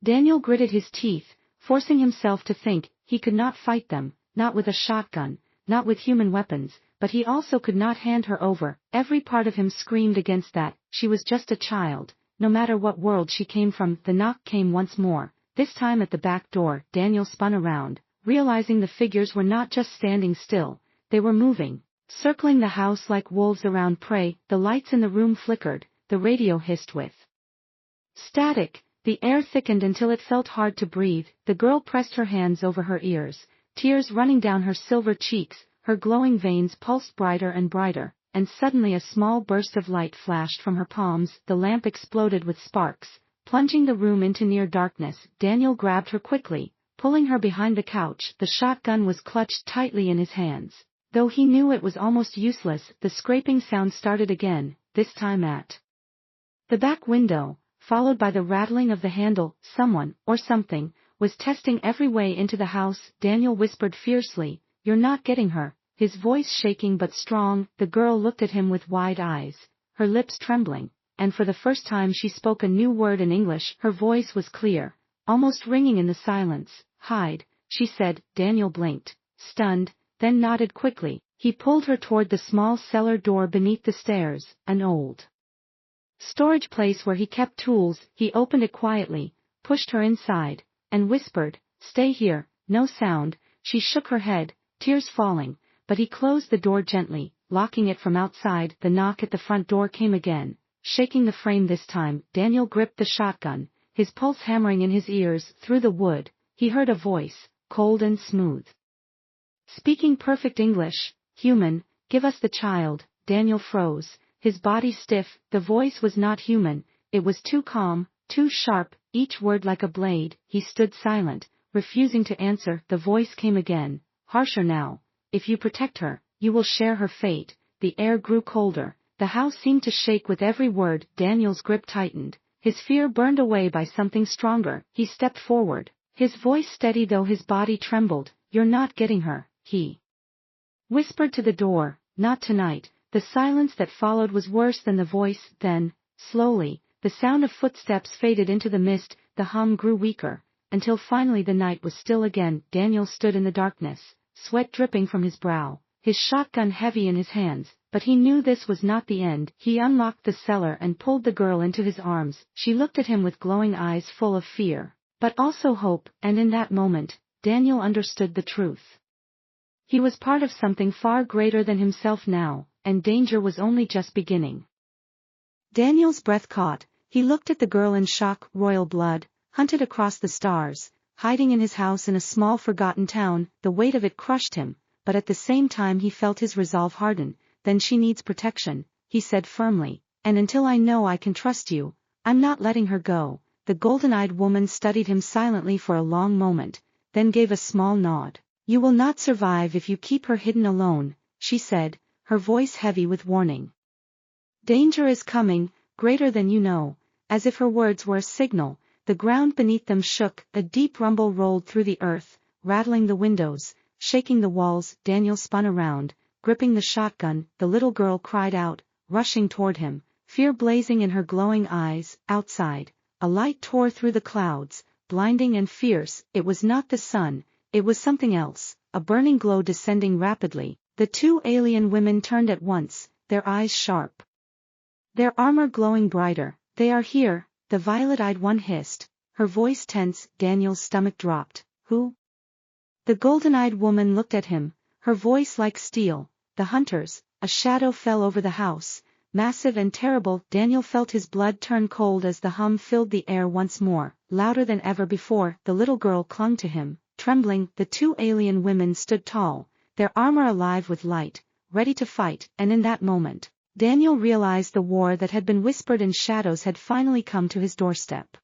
Daniel gritted his teeth, forcing himself to think. He could not fight them, not with a shotgun, not with human weapons, but he also could not hand her over. Every part of him screamed against that. She was just a child, no matter what world she came from. The knock came once more, this time at the back door. Daniel spun around, realizing the figures were not just standing still, they were moving, circling the house like wolves around prey. The lights in the room flickered, the radio hissed with static, the air thickened until it felt hard to breathe. The girl pressed her hands over her ears, tears running down her silver cheeks. Her glowing veins pulsed brighter and brighter, and suddenly a small burst of light flashed from her palms. The lamp exploded with sparks, plunging the room into near darkness. Daniel grabbed her quickly, pulling her behind the couch. The shotgun was clutched tightly in his hands. Though he knew it was almost useless, the scraping sound started again, this time at the back window, followed by the rattling of the handle. Someone, or something, was testing every way into the house. Daniel whispered fiercely, "You're not getting her," his voice shaking but strong. The girl looked at him with wide eyes, her lips trembling, and for the first time she spoke a new word in English. Her voice was clear, almost ringing in the silence. "Hide," she said. Daniel blinked, stunned, then nodded quickly. He pulled her toward the small cellar door beneath the stairs, an old storage place where he kept tools. He opened it quietly, pushed her inside, and whispered, "Stay here, no sound." She shook her head, tears falling, but he closed the door gently, locking it from outside. The knock at the front door came again, shaking the frame this time. Daniel gripped the shotgun, his pulse hammering in his ears. Through the wood, he heard a voice, cold and smooth, speaking perfect English. "Human, give us the child." Daniel froze, his body stiff. The voice was not human, it was too calm, too sharp, each word like a blade. He stood silent, refusing to answer. The voice came again, harsher now. "If you protect her, you will share her fate." The air grew colder, the house seemed to shake with every word. Daniel's grip tightened, his fear burned away by something stronger. He stepped forward, his voice steady though his body trembled. "You're not getting her," he whispered to the door. "Not tonight." The silence that followed was worse than the voice. Then, slowly, the sound of footsteps faded into the mist. The hum grew weaker, until finally the night was still again. Daniel stood in the darkness, sweat dripping from his brow, his shotgun heavy in his hands, but he knew this was not the end. He unlocked the cellar and pulled the girl into his arms. She looked at him with glowing eyes full of fear, but also hope, and in that moment, Daniel understood the truth. He was part of something far greater than himself now, and danger was only just beginning. Daniel's breath caught. He looked at the girl in shock. Royal blood, hunted across the stars, hiding in his house in a small forgotten town. The weight of it crushed him, but at the same time he felt his resolve harden. "Then she needs protection," he said firmly, "and until I know I can trust you, I'm not letting her go." The golden-eyed woman studied him silently for a long moment, then gave a small nod. "You will not survive if you keep her hidden alone," she said, her voice heavy with warning. "Danger is coming, greater than you know." As if her words were a signal, the ground beneath them shook. A deep rumble rolled through the earth, rattling the windows, shaking the walls. Daniel spun around, gripping the shotgun. The little girl cried out, rushing toward him, fear blazing in her glowing eyes. Outside, a light tore through the clouds, blinding and fierce. It was not the sun, it was something else, a burning glow descending rapidly. The two alien women turned at once, their eyes sharp, their armor glowing brighter. "They are here," the violet-eyed one hissed, her voice tense. Daniel's stomach dropped. "Who?" The golden-eyed woman looked at him, her voice like steel. "The hunters." A shadow fell over the house, massive and terrible. Daniel felt his blood turn cold as the hum filled the air once more, louder than ever before. The little girl clung to him, trembling. The two alien women stood tall, their armor alive with light, ready to fight, and in that moment, Daniel realized the war that had been whispered in shadows had finally come to his doorstep.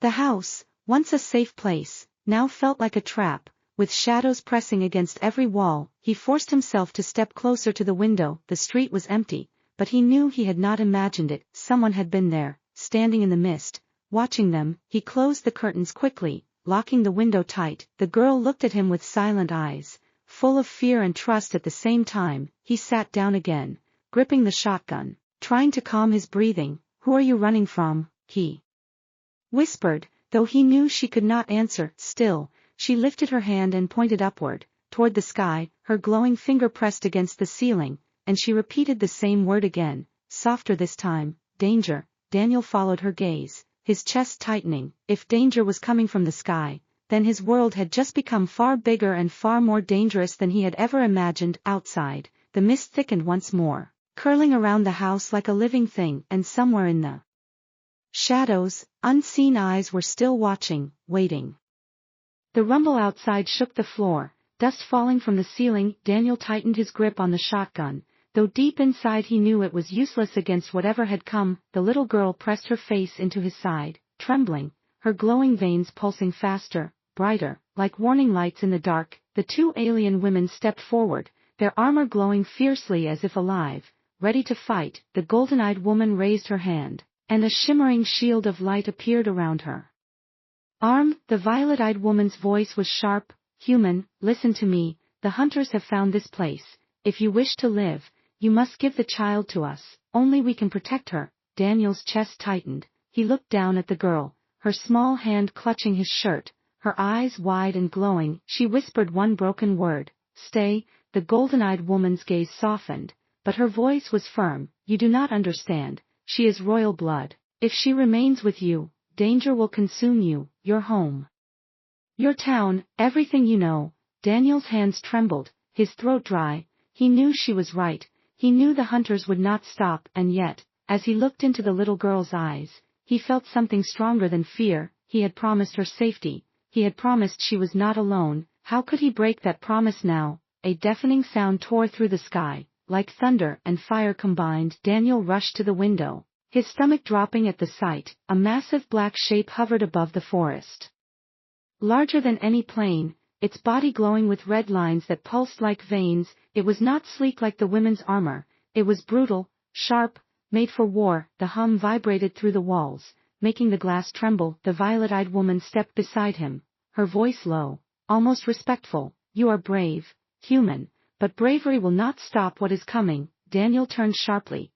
The house, once a safe place, now felt like a trap, with shadows pressing against every wall. He forced himself to step closer to the window. The street was empty, but he knew he had not imagined it. Someone had been there, standing in the mist, watching them. He closed the curtains quickly, locking the window tight. The girl looked at him with silent eyes, full of fear and trust at the same time. He sat down again, gripping the shotgun, trying to calm his breathing. "Who are you running from?" he whispered, Though he knew she could not answer, still, she lifted her hand and pointed upward, toward the sky, her glowing finger pressed against the ceiling, and she repeated the same word again, softer this time, danger. Daniel followed her gaze, his chest tightening. If danger was coming from the sky, then his world had just become far bigger and far more dangerous than he had ever imagined. Outside, the mist thickened once more, curling around the house like a living thing, and somewhere in the shadows, unseen eyes were still watching, waiting. The rumble outside shook the floor, dust falling from the ceiling. Daniel tightened his grip on the shotgun, though deep inside he knew it was useless against whatever had come. The little girl pressed her face into his side, trembling, her glowing veins pulsing faster, brighter, like warning lights in the dark. The two alien women stepped forward, their armor glowing fiercely as if alive, ready to fight. The golden-eyed woman raised her hand, and a shimmering shield of light appeared around her arm. The violet-eyed woman's voice was sharp. Human, listen to me, the hunters have found this place. If you wish to live, you must give the child to us, only we can protect her. Daniel's chest tightened, he looked down at the girl, her small hand clutching his shirt, her eyes wide and glowing. She whispered one broken word, stay. The golden-eyed woman's gaze softened, but her voice was firm. You do not understand, she is royal blood. If she remains with you, danger will consume you, your home, your town, everything you know. Daniel's hands trembled, his throat dry. He knew she was right, he knew the hunters would not stop, and yet, as he looked into the little girl's eyes, he felt something stronger than fear. He had promised her safety, he had promised she was not alone. How could he break that promise now? A deafening sound tore through the sky, like thunder and fire combined. Daniel rushed to the window, his stomach dropping at the sight. A massive black shape hovered above the forest, larger than any plane, its body glowing with red lines that pulsed like veins. It was not sleek like the women's armor, it was brutal, sharp, made for war. The hum vibrated through the walls, making the glass tremble. The violet-eyed woman stepped beside him, her voice low, almost respectful. You are brave, human, but bravery will not stop what is coming. Daniel turned sharply,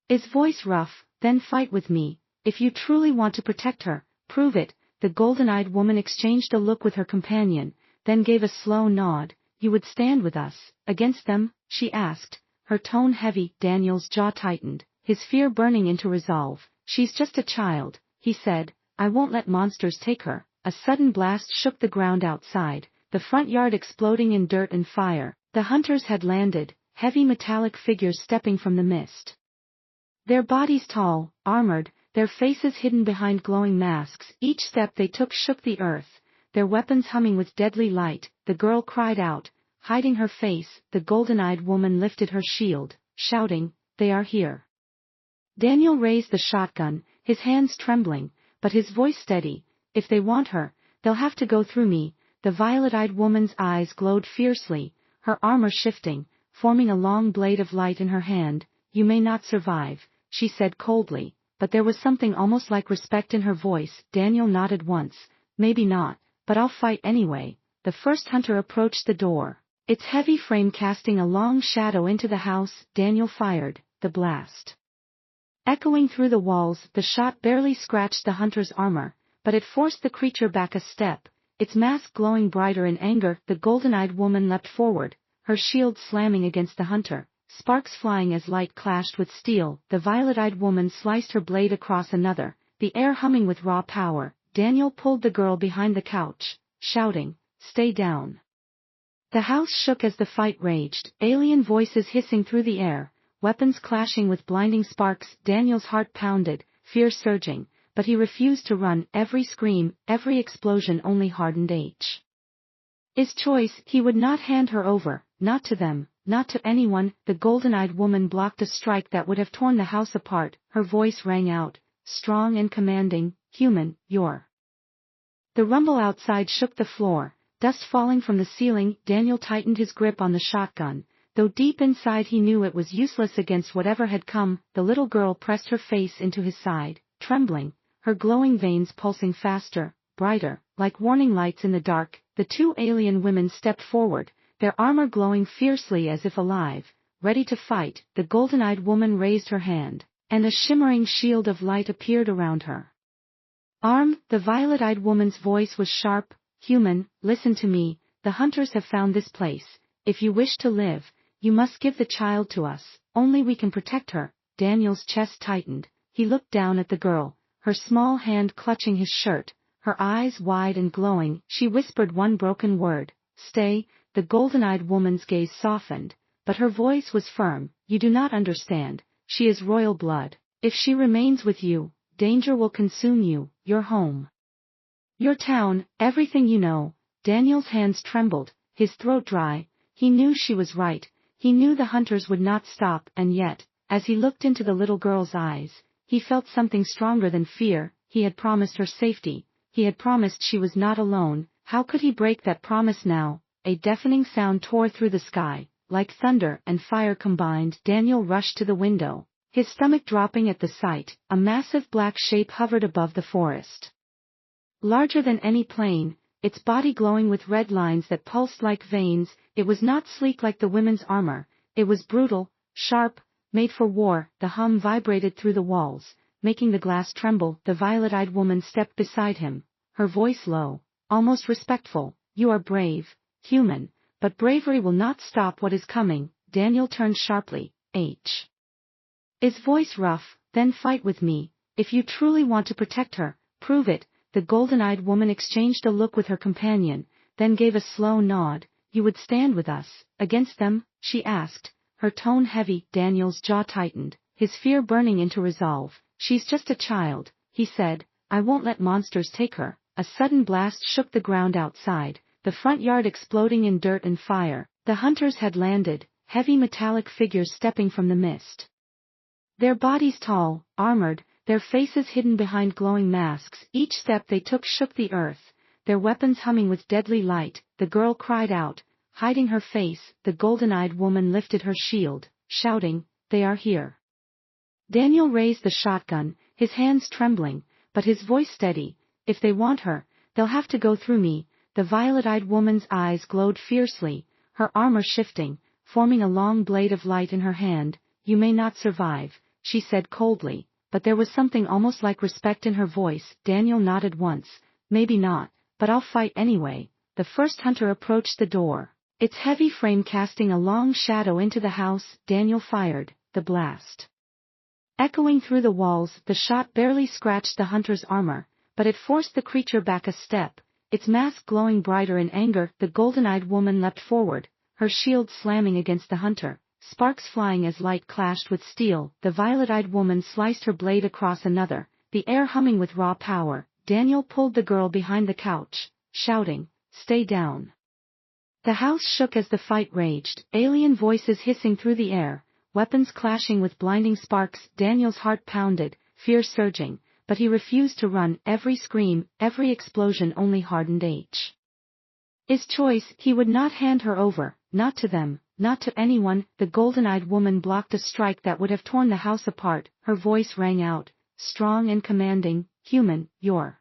his voice rough, then fight with me. If you truly want to protect her, prove it. The golden-eyed woman exchanged a look with her companion, then gave a slow nod. You would stand with us, against them? She asked, her tone heavy. Daniel's jaw tightened, his fear burning into resolve. She's just a child, he said. I won't let monsters take her. A sudden blast shook the ground outside, the front yard exploding in dirt and fire. The hunters had landed, heavy metallic figures stepping from the mist, their bodies tall, armored, their faces hidden behind glowing masks. Each step they took shook the earth, their weapons humming with deadly light. The girl cried out, hiding her face. The golden-eyed woman lifted her shield, shouting, they are here. Daniel raised the shotgun, his hands trembling, but his voice steady. If they want her, they'll have to go through me. The violet-eyed woman's eyes glowed fiercely, her armor shifting, forming a long blade of light in her hand. You may not survive, she said coldly, but there was something almost like respect in her voice. Daniel nodded once. Maybe not, but I'll fight anyway. The first hunter approached the door, its heavy frame casting a long shadow into the house. Daniel fired, the blast echoing through the walls. The shot barely scratched the hunter's armor, but it forced the creature back a step, its mask glowing brighter in anger. The golden-eyed woman leapt forward, her shield slamming against the hunter, sparks flying as light clashed with steel. The violet-eyed woman sliced her blade across another, the air humming with raw power. Daniel pulled the girl behind the couch, shouting, stay down. The house shook as the fight raged, alien voices hissing through the air, weapons clashing with blinding sparks. Daniel's heart pounded, fear surging, but he refused to run. Every scream, every explosion only hardened his choice. He would not hand her over, not to them, not to anyone. The golden-eyed woman blocked a strike that would have torn the house apart. Her voice rang out, strong and commanding, human, you're. The rumble outside shook the floor, dust falling from the ceiling. Daniel tightened his grip on the shotgun, though deep inside he knew it was useless against whatever had come. The little girl pressed her face into his side, trembling, her glowing veins pulsing faster, brighter, like warning lights in the dark. The two alien women stepped forward, their armor glowing fiercely as if alive, ready to fight. The golden-eyed woman raised her hand, and a shimmering shield of light appeared around her The violet-eyed woman's voice was sharp. Human, listen to me, the hunters have found this place. If you wish to live, you must give the child to us, only we can protect her. Daniel's chest tightened. He looked down at the girl, her small hand clutching his shirt, her eyes wide and glowing. She whispered one broken word, stay. The golden-eyed woman's gaze softened, but her voice was firm. You do not understand, she is royal blood. If she remains with you, danger will consume you, your home, your town, everything you know. Daniel's hands trembled, his throat dry. He knew she was right, he knew the hunters would not stop, and yet, as he looked into the little girl's eyes, he felt something stronger than fear. He had promised her safety, he had promised she was not alone. How could he break that promise now? A deafening sound tore through the sky, like thunder and fire combined. Daniel rushed to the window, his stomach dropping at the sight. A massive black shape hovered above the forest. Larger than any plane, its body glowing with red lines that pulsed like veins. It was not sleek like the women's armor, it was brutal, sharp, made for war. The hum vibrated through the walls, making the glass tremble. The violet-eyed woman stepped beside him, her voice low, almost respectful. You are brave, human, but bravery will not stop what is coming. Daniel turned sharply. His voice rough. Then fight with me. If you truly want to protect her, prove it. The golden-eyed woman exchanged a look with her companion, then gave a slow nod. You would stand with us, against them? She asked, her tone heavy. Daniel's jaw tightened, his fear burning into resolve. She's just a child, he said. I won't let monsters take her. A sudden blast shook the ground outside, the front yard exploding in dirt and fire. The hunters had landed, heavy metallic figures stepping from the mist. Their bodies tall, armored, their faces hidden behind glowing masks. Each step they took shook the earth, their weapons humming with deadly light. The girl cried out, hiding her face. The golden-eyed woman lifted her shield, shouting, they are here. Daniel raised the shotgun, his hands trembling, but his voice steady. If they want her, they'll have to go through me. The violet-eyed woman's eyes glowed fiercely, her armor shifting, forming a long blade of light in her hand. You may not survive, she said coldly, but there was something almost like respect in her voice. Daniel nodded once. Maybe not, but I'll fight anyway. The first hunter approached the door, its heavy frame casting a long shadow into the house. Daniel fired, the blast echoing through the walls. The shot barely scratched the hunter's armor, but it forced the creature back a step, its mask glowing brighter in anger. The golden-eyed woman leapt forward, her shield slamming against the hunter, sparks flying as light clashed with steel. The violet-eyed woman sliced her blade across another, the air humming with raw power. Daniel pulled the girl behind the couch, shouting, stay down. The house shook as the fight raged, alien voices hissing through the air, weapons clashing with blinding sparks. Daniel's heart pounded, fear surging, but he refused to run. Every scream, every explosion only hardened his choice. He would not hand her over, not to them, not to anyone. The golden-eyed woman blocked a strike that would have torn the house apart. Her voice rang out, strong and commanding, human, you're.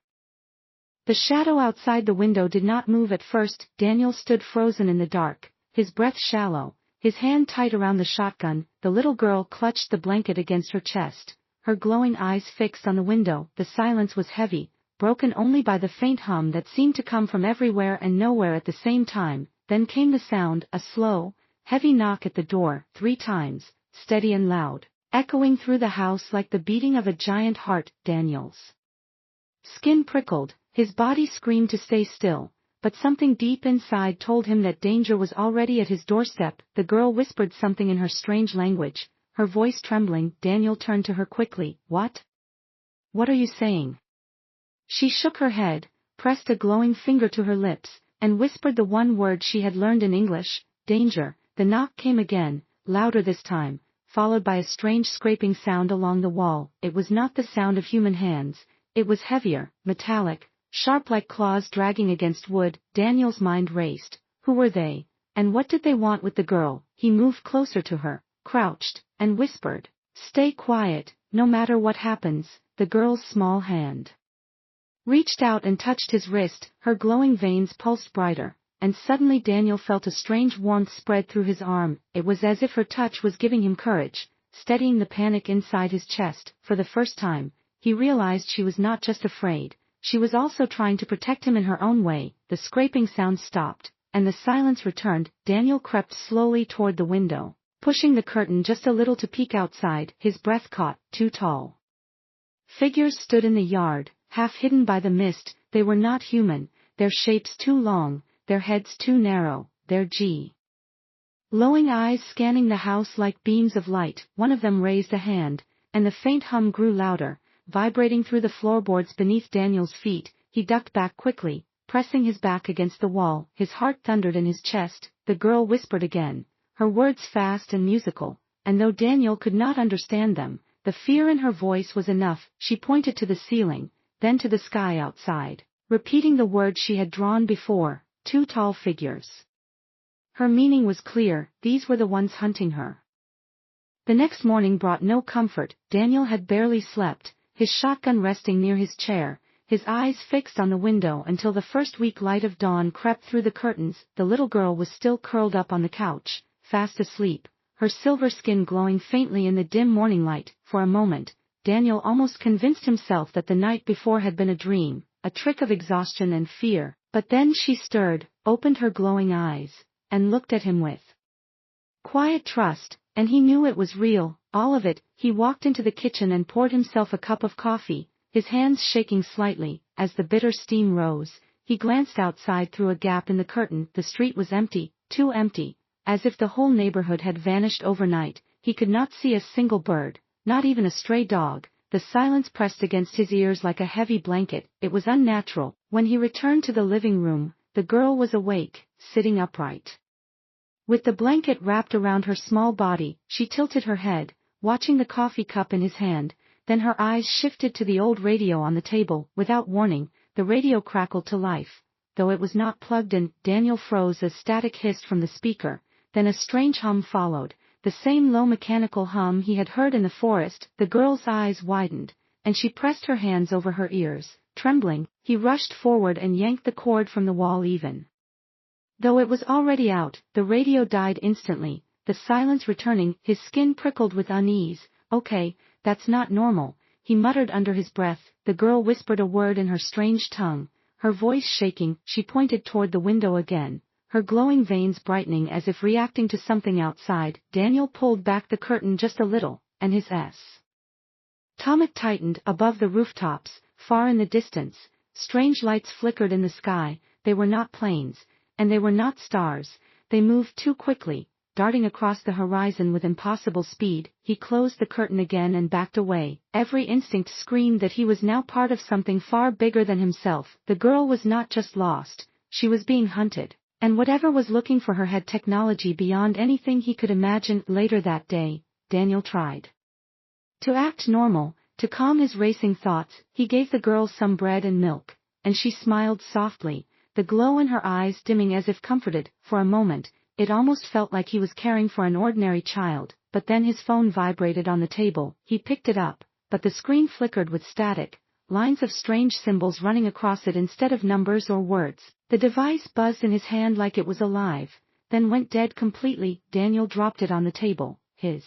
The shadow outside the window did not move at first. Daniel stood frozen in the dark, his breath shallow, his hand tight around the shotgun. The little girl clutched the blanket against her chest, her glowing eyes fixed on the window. The silence was heavy, broken only by the faint hum that seemed to come from everywhere and nowhere at the same time. Then came the sound, a slow, heavy knock at the door, 3 times, steady and loud, echoing through the house like the beating of a giant heart. Daniel's skin prickled, his body screamed to stay still, but something deep inside told him that danger was already at his doorstep. The girl whispered something in her strange language, her voice trembling. Daniel turned to her quickly. What? What are you saying? She shook her head, pressed a glowing finger to her lips, and whispered the one word she had learned in English, danger. The knock came again, louder this time, followed by a strange scraping sound along the wall. It was not the sound of human hands, it was heavier, metallic, sharp like claws dragging against wood. Daniel's mind raced. Who were they, and what did they want with the girl? He moved closer to her, crouched, and whispered, stay quiet, no matter what happens. The girl's small hand reached out and touched his wrist, her glowing veins pulsed brighter, and suddenly Daniel felt a strange warmth spread through his arm. It was as if her touch was giving him courage, steadying the panic inside his chest. For the first time, he realized she was not just afraid, she was also trying to protect him in her own way. The scraping sound stopped, and the silence returned. Daniel crept slowly toward the window, pushing the curtain just a little to peek outside. His breath caught. Two tall figures stood in the yard, half hidden by the mist. They were not human, their shapes too long, their heads too narrow, their glowing eyes scanning the house like beams of light. One of them raised a hand, and the faint hum grew louder, vibrating through the floorboards beneath Daniel's feet. He ducked back quickly, pressing his back against the wall. His heart thundered in his chest. The girl whispered again, her words fast and musical, and though Daniel could not understand them, the fear in her voice was enough. She pointed to the ceiling, then to the sky outside, repeating the words she had drawn before. Two tall figures. Her meaning was clear, these were the ones hunting her. The next morning brought no comfort. Daniel had barely slept, his shotgun resting near his chair, his eyes fixed on the window until the first weak light of dawn crept through the curtains. The little girl was still curled up on the couch, fast asleep, her silver skin glowing faintly in the dim morning light. For a moment, Daniel almost convinced himself that the night before had been a dream, a trick of exhaustion and fear. But then she stirred, opened her glowing eyes, and looked at him with quiet trust, and he knew it was real, all of it. He walked into the kitchen and poured himself a cup of coffee, his hands shaking slightly. As the bitter steam rose, he glanced outside through a gap in the curtain. The street was empty, too empty, as if the whole neighborhood had vanished overnight. He could not see a single bird, not even a stray dog. The silence pressed against his ears like a heavy blanket. It was unnatural. When he returned to the living room, the girl was awake, sitting upright. With the blanket wrapped around her small body, she tilted her head, watching the coffee cup in his hand. Then her eyes shifted to the old radio on the table. Without warning, the radio crackled to life. Though it was not plugged in, Daniel froze as static hissed from the speaker. Then a strange hum followed, the same low mechanical hum he had heard in the forest. The girl's eyes widened, and she pressed her hands over her ears. Trembling, he rushed forward and yanked the cord from the wall. Even though it was already out, the radio died instantly, the silence returning. His skin prickled with unease. Okay, that's not normal, he muttered under his breath. The girl whispered a word in her strange tongue, her voice shaking. She pointed toward the window again, her glowing veins brightening as if reacting to something outside. Daniel pulled back the curtain just a little, and his stomach tightened. Above the rooftops, far in the distance, strange lights flickered in the sky. They were not planes, and they were not stars. They moved too quickly, darting across the horizon with impossible speed. He closed the curtain again and backed away. Every instinct screamed that he was now part of something far bigger than himself. The girl was not just lost, she was being hunted. And whatever was looking for her had technology beyond anything he could imagine. Later that day, Daniel tried to act normal, to calm his racing thoughts. He gave the girl some bread and milk, and she smiled softly, the glow in her eyes dimming as if comforted. For a moment, it almost felt like he was caring for an ordinary child. But then his phone vibrated on the table. He picked it up, but the screen flickered with static, lines of strange symbols running across it instead of numbers or words. The device buzzed in his hand like it was alive, then went dead completely. Daniel dropped it on the table, his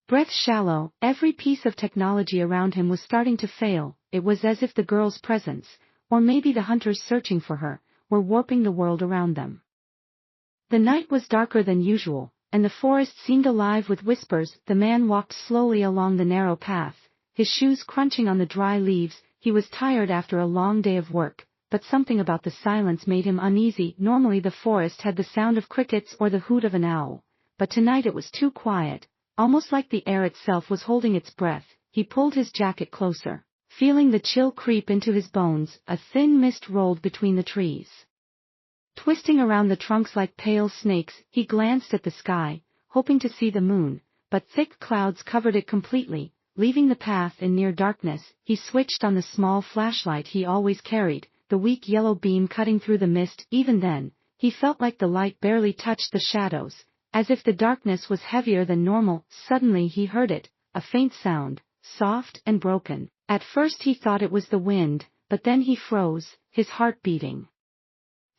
breath shallow. Every piece of technology around him was starting to fail. It was as if the girl's presence, or maybe the hunters searching for her, were warping the world around them. The night was darker than usual, and the forest seemed alive with whispers. The man walked slowly along the narrow path, his shoes crunching on the dry leaves. He was tired after a long day of work, but something about the silence made him uneasy. Normally the forest had the sound of crickets or the hoot of an owl, but tonight it was too quiet, almost like the air itself was holding its breath. He pulled his jacket closer, feeling the chill creep into his bones. A thin mist rolled between the trees, twisting around the trunks like pale snakes. He glanced at the sky, hoping to see the moon, but thick clouds covered it completely, leaving the path in near darkness. He switched on the small flashlight he always carried, the weak yellow beam cutting through the mist. Even then, he felt like the light barely touched the shadows, as if the darkness was heavier than normal. Suddenly he heard it, a faint sound, soft and broken. At first he thought it was the wind, but then he froze, his heart beating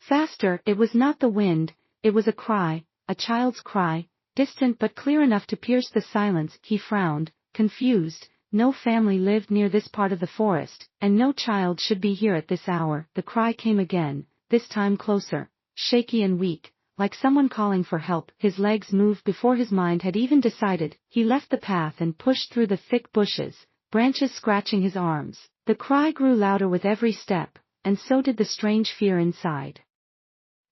faster. It was not the wind, it was a cry, a child's cry, distant but clear enough to pierce the silence. He frowned, confused. no family lived near this part of the forest, and no child should be here at this hour. The cry came again, this time closer, shaky and weak, like someone calling for help. His legs moved before his mind had even decided. He left the path and pushed through the thick bushes, branches scratching his arms. The cry grew louder with every step, and so did the strange fear inside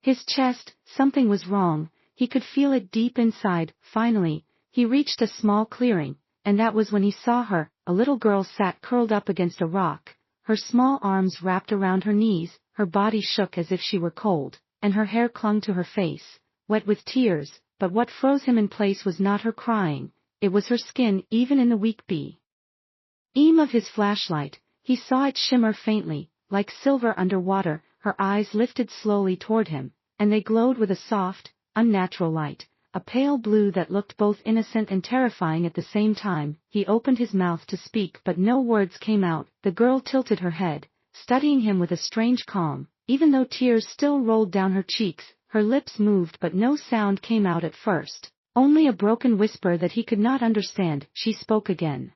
his chest. Something was wrong, he could feel it deep inside. Finally, he reached a small clearing, and that was when he saw her. A little girl sat curled up against a rock, her small arms wrapped around her knees, her body shook as if she were cold, and her hair clung to her face, wet with tears. But what froze him in place was not her crying, it was her skin. Even in the weak beam of his flashlight, he saw it shimmer faintly, like silver under water. Her eyes lifted slowly toward him, and they glowed with a soft, unnatural light, a pale blue that looked both innocent and terrifying at the same time. He opened his mouth to speak, but no words came out. The girl tilted her head, studying him with a strange calm. Even though tears still rolled down her cheeks, her lips moved, but no sound came out at first, only a broken whisper that he could not understand. She spoke again.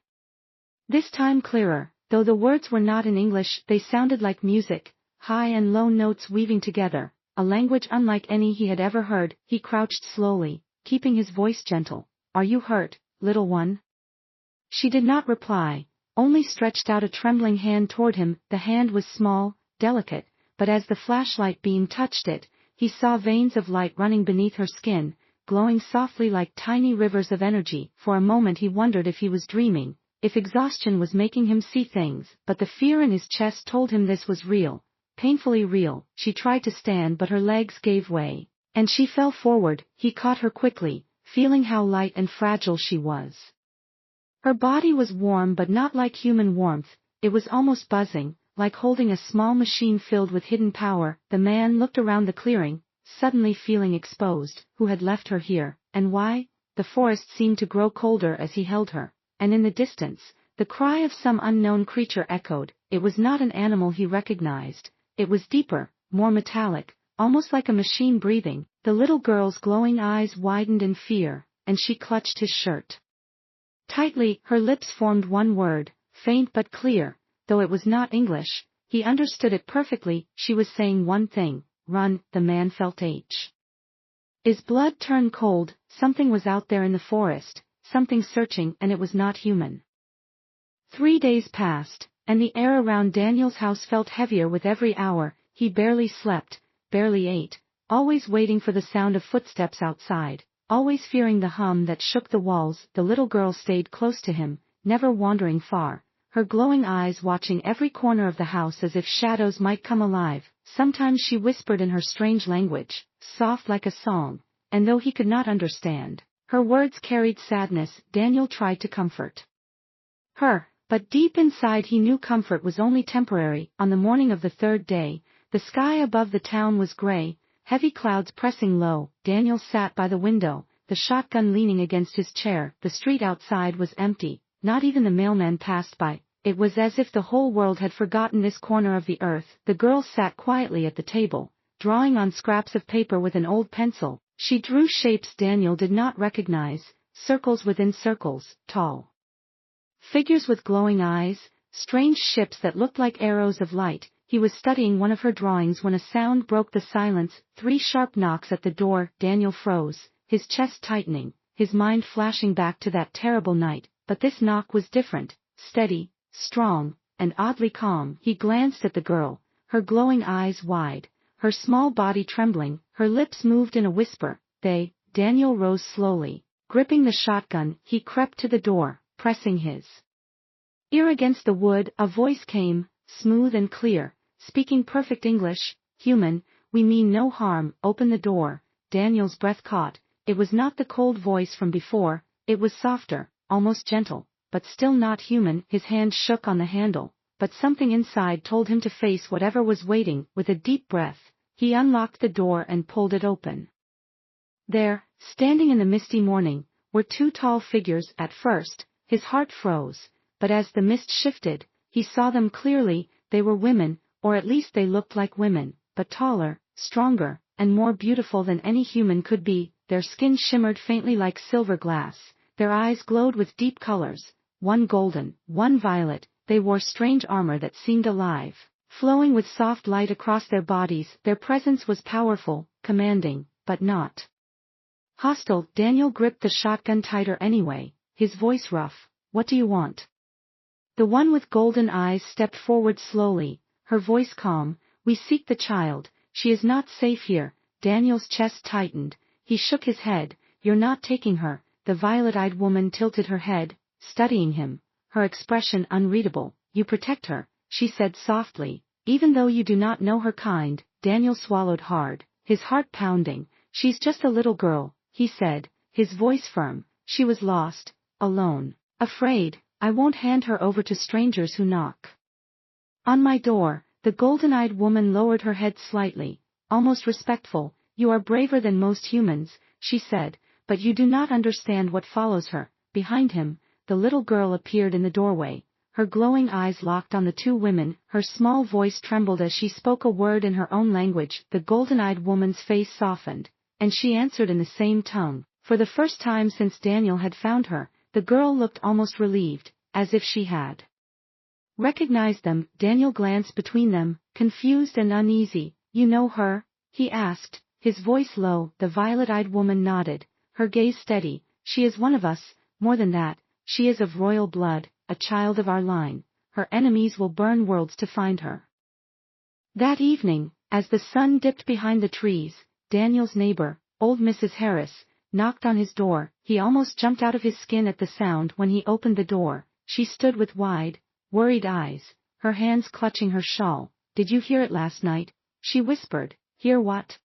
This time clearer, though the words were not in English. They sounded like music, high and low notes weaving together, a language unlike any he had ever heard. He crouched slowly, keeping his voice gentle. "Are you hurt, little one?" She did not reply, only stretched out a trembling hand toward him. The hand was small, delicate, but as the flashlight beam touched it, he saw veins of light running beneath her skin, glowing softly like tiny rivers of energy. For a moment he wondered if he was dreaming, if exhaustion was making him see things, but the fear in his chest told him this was real, painfully real. She tried to stand, but her legs gave way, and she fell forward. He caught her quickly, feeling how light and fragile she was. Her body was warm, but not like human warmth. It was almost buzzing, like holding a small machine filled with hidden power. The man looked around the clearing, suddenly feeling exposed. Who had left her here, and why? The forest seemed to grow colder as he held her, and in the distance, the cry of some unknown creature echoed. It was not an animal he recognized. It was deeper, more metallic, almost like a machine breathing. The little girl's glowing eyes widened in fear, and she clutched his shirt tightly. Her lips formed one word, faint but clear. Though it was not English, he understood it perfectly. She was saying one thing: run. The man felt his blood turn cold. Something was out there in the forest, something searching, and it was not human. 3 days passed, and the air around Daniel's house felt heavier with every hour. He barely slept, barely ate, always waiting for the sound of footsteps outside, always fearing the hum that shook the walls. The little girl stayed close to him, never wandering far, her glowing eyes watching every corner of the house as if shadows might come alive. Sometimes she whispered in her strange language, soft like a song, and though he could not understand, her words carried sadness. Daniel tried to comfort her, but deep inside he knew comfort was only temporary. On the morning of the 3rd day, the sky above the town was gray, heavy clouds pressing low. Daniel sat by the window, the shotgun leaning against his chair. The street outside was empty, not even the mailman passed by. It was as if the whole world had forgotten this corner of the earth. The girl sat quietly at the table, drawing on scraps of paper with an old pencil. She drew shapes Daniel did not recognize, circles within circles, tall figures with glowing eyes, strange ships that looked like arrows of light. He was studying one of her drawings when a sound broke the silence. 3 sharp knocks at the door. Daniel froze, his chest tightening, his mind flashing back to that terrible night. But this knock was different, steady, strong, and oddly calm. He glanced at the girl, her glowing eyes wide, her small body trembling. Her lips moved in a whisper. Daniel rose slowly, gripping the shotgun. He crept to the door, pressing his ear against the wood. A voice came, smooth and clear, speaking perfect English. "Human, we mean no harm. Open the door." Daniel's breath caught. It was not the cold voice from before. It was softer, almost gentle, but still not human. His hand shook on the handle, but something inside told him to face whatever was waiting. With a deep breath, he unlocked the door and pulled it open. There, standing in the misty morning, were 2 tall figures. At first, his heart froze, but as the mist shifted, he saw them clearly. They were women, or at least they looked like women, but taller, stronger, and more beautiful than any human could be. Their skin shimmered faintly like silver glass, their eyes glowed with deep colors, one golden, one violet. They wore strange armor that seemed alive, flowing with soft light across their bodies. Their presence was powerful, commanding, but not hostile. Daniel gripped the shotgun tighter anyway, his voice rough. What do you want? The one with golden eyes stepped forward slowly, her voice calm. We seek the child. She is not safe here. Daniel's chest tightened. He shook his head. You're not taking her. The violet-eyed woman tilted her head, studying him, her expression unreadable. You protect her, she said softly, even though you do not know her kind. Daniel swallowed hard, his heart pounding. She's just a little girl, he said, his voice firm. She was lost, alone, afraid. I won't hand her over to strangers who knock on my door. The golden-eyed woman lowered her head slightly, almost respectful. You are braver than most humans, she said, but you do not understand what follows her. Behind him, the little girl appeared in the doorway, her glowing eyes locked on the two women. Her small voice trembled as she spoke a word in her own language. The golden-eyed woman's face softened, and she answered in the same tongue. For the first time since Daniel had found her, the girl looked almost relieved, as if she had recognized them. Daniel glanced between them, confused and uneasy. You know her? He asked, his voice low. The violet-eyed woman nodded, her gaze steady. She is one of us. More than that, she is of royal blood, a child of our line. Her enemies will burn worlds to find her. That evening, as the sun dipped behind the trees, Daniel's neighbor, old Mrs. Harris, knocked on his door. He almost jumped out of his skin at the sound. When he opened the door, she stood with wide, worried eyes, her hands clutching her shawl. Did you hear it last night? She whispered. Hear what?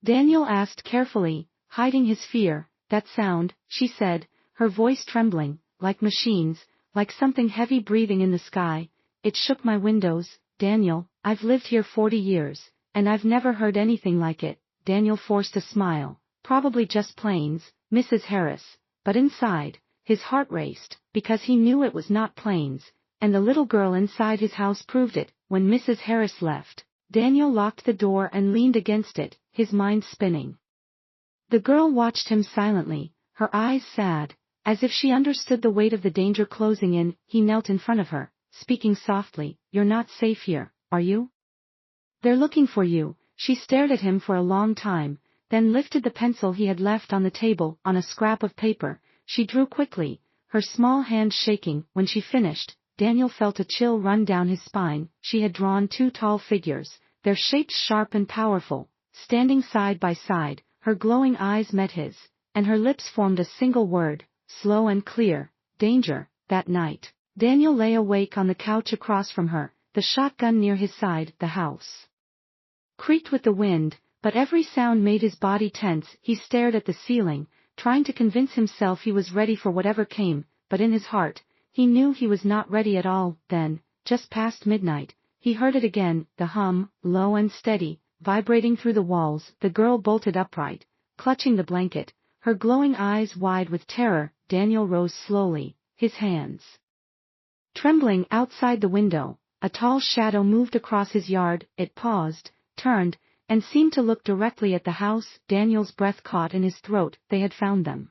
Daniel asked carefully, hiding his fear. That sound, she said, her voice trembling, like machines, like something heavy breathing in the sky. It shook my windows. Daniel, I've lived here 40 years, and I've never heard anything like it. Daniel forced a smile. Probably just planes, Mrs. Harris. But inside, his heart raced, because he knew it was not planes, and the little girl inside his house proved it. When Mrs. Harris left, Daniel locked the door and leaned against it, his mind spinning. The girl watched him silently, her eyes sad, as if she understood the weight of the danger closing in. He knelt in front of her, speaking softly. You're not safe here, are you? They're looking for you. She stared at him for a long time, then lifted the pencil he had left on the table. On a scrap of paper, she drew quickly, her small hand shaking. When she finished, Daniel felt a chill run down his spine. She had drawn two tall figures, their shapes sharp and powerful, standing side by side. Her glowing eyes met his, and her lips formed a single word, slow and clear: danger. That night, Daniel lay awake on the couch across from her, the shotgun near his side. The house creaked with the wind, but every sound made his body tense. He stared at the ceiling, trying to convince himself he was ready for whatever came, but in his heart, he knew he was not ready at all. Then, just past midnight, he heard it again, the hum, low and steady, vibrating through the walls. The girl bolted upright, clutching the blanket, her glowing eyes wide with terror. Daniel rose slowly, his hands trembling. Outside the window, a tall shadow moved across his yard. It paused, turned, and seemed to look directly at the house. Daniel's breath caught in his throat. They had found them.